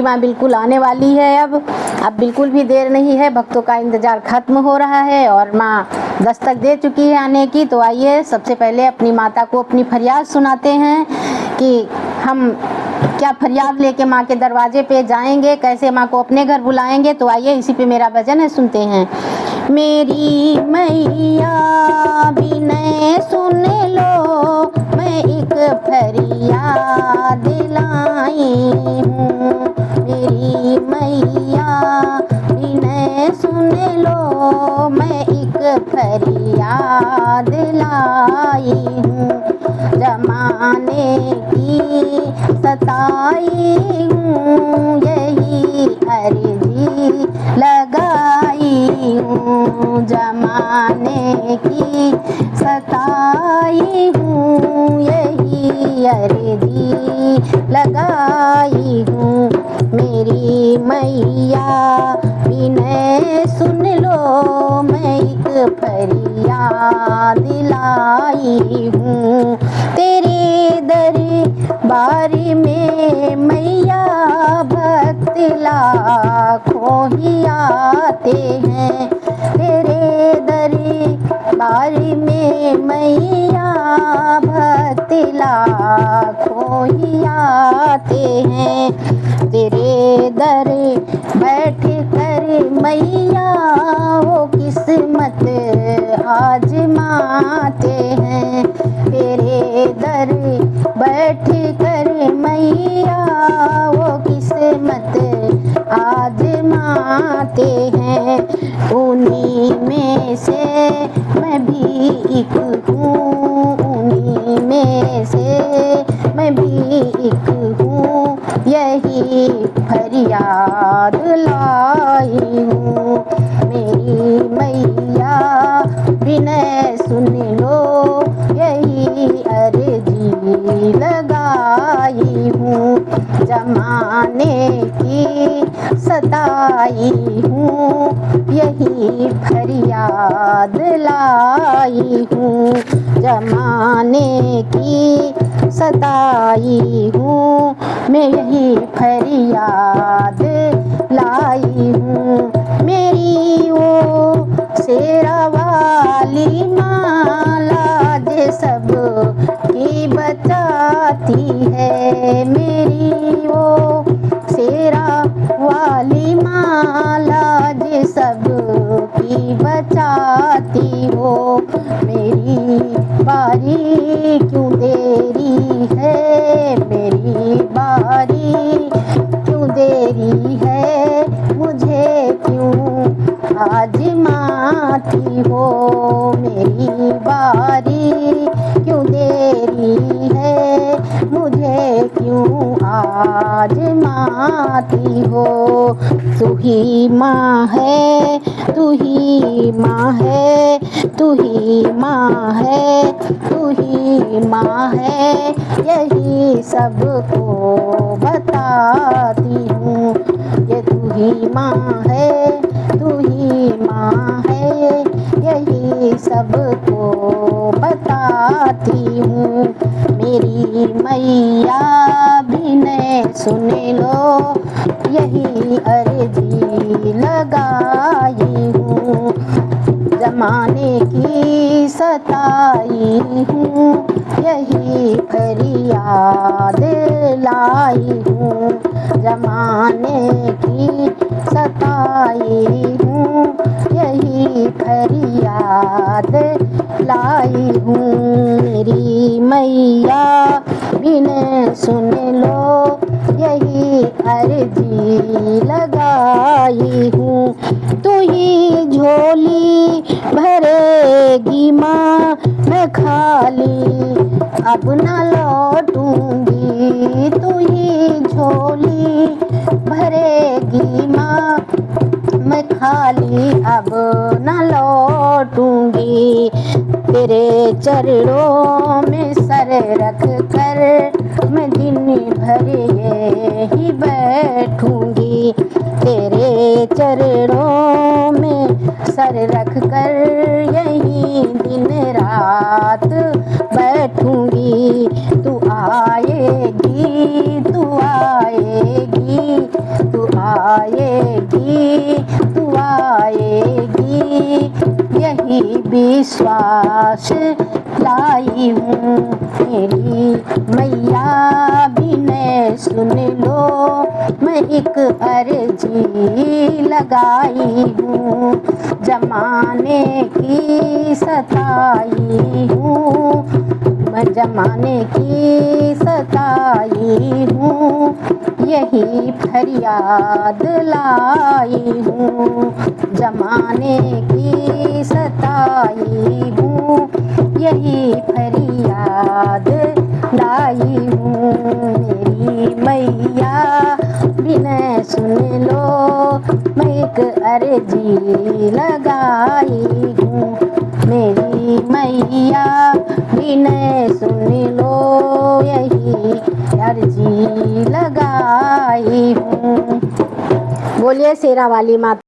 माँ बिल्कुल आने वाली है। अब बिल्कुल भी देर नहीं है, भक्तों का इंतज़ार खत्म हो रहा है और माँ दस्तक दे चुकी है आने की। तो आइए सबसे पहले अपनी माता को अपनी फरियाद सुनाते हैं कि हम क्या फरियाद लेके माँ के दरवाजे पे जाएंगे, कैसे माँ को अपने घर बुलाएंगे। तो आइए इसी पे मेरा भजन है, सुनते हैं। मेरी मैया विनय सुन लो, मैं एक फरियाद लाई हूँ। मेरी मैया विनय सुन लो, मैं एक फरियाद लाई हूँ। जमाने की सताई हूँ, यही अर्जी लगाई हूँ। जमाने की सताई हूँ, यही अर्जी लगाई हूँ। मेरी मैया विनय सुन लो, मैं एक फरियाद लाई हूँ। तेरे दरबार में मैया भक्त लाखों ही आते हैं। तेरे दरबार में मैया भक्त लाखों ही आते हैं। तेरे दर बैठ कर मैया वो किस्मत आजमाते हैं। तेरे दर बैठ कर मैया वो किस्मत आजमाते हैं। उन्हीं में से मैं भी एक हूँ, उन्हीं में से मैं भी एक हूँ, यही फरियाद लाई हूँ। मेरी मैया विनय सुन लो, यही अर्जी लगाई हूँ। जमाने की सताई हूँ, यही फरियाद लाई हूँ। जमाने की सताई हूँ, मैं यही फरियाद लाई हूँ। मेरी वो शेरा वाली माँ लाज सब की बचाती है। मेरी वो शेरा वाली माँ लाज सब की बचाती हो। मेरी बारी क्यों देरी है, मेरी बारी क्यों देरी है, मुझे क्यों आजमाती हो। मेरी बारी क्यों देरी है, मुझे क्यों आजमाती हो। तू ही माँ है, तू ही माँ है, तू ही माँ है, तू ही माँ है, यही सबको बताती हूँ। ये तू ही माँ है, तू ही माँ है, यही सबको बताती हूँ। मेरी मैया विनय सुन लो, यही अर्जी लगाई हूँ। जमाने की सताई हूँ, यही फरियाद लाई हूँ। जमाने की सताई हूँ, यही फरियाद लाई हूँ। मेरी मैया विनय सुन लो, यही अर्जी लगाई हूँ। तू ही झोली भरेगी माँ, मैं खाली अब न लौटूंगी। तू ही झोली भरेगी माँ, मैं खाली अब न लौटूंगी। तेरे चरणों में सर रख कर मैं दिन भर यही बैठूंगी। तेरे चरणों में सर रख कर यही दिन रात बैठूंगी। तू आएगी, तू आएगी, आएगी, तू आएगी, यही विश्वास लाई हूँ। मेरी मैया विनय सुन लो, मैं एक अर्जी लगाई हूँ। जमाने की सताई हूँ, मैं जमाने की सताई हूँ, यही फरियाद लाई हूँ। जमाने की सताई हूँ, यही फरियाद लाई हूँ। मेरी मैया विनय सुन लो, मैं एक अर्जी लगाई हूँ। मेरी मैया विनय सुन लो, यही अर्जी लगाई हूँ। बोलिए शेरा वाली माता।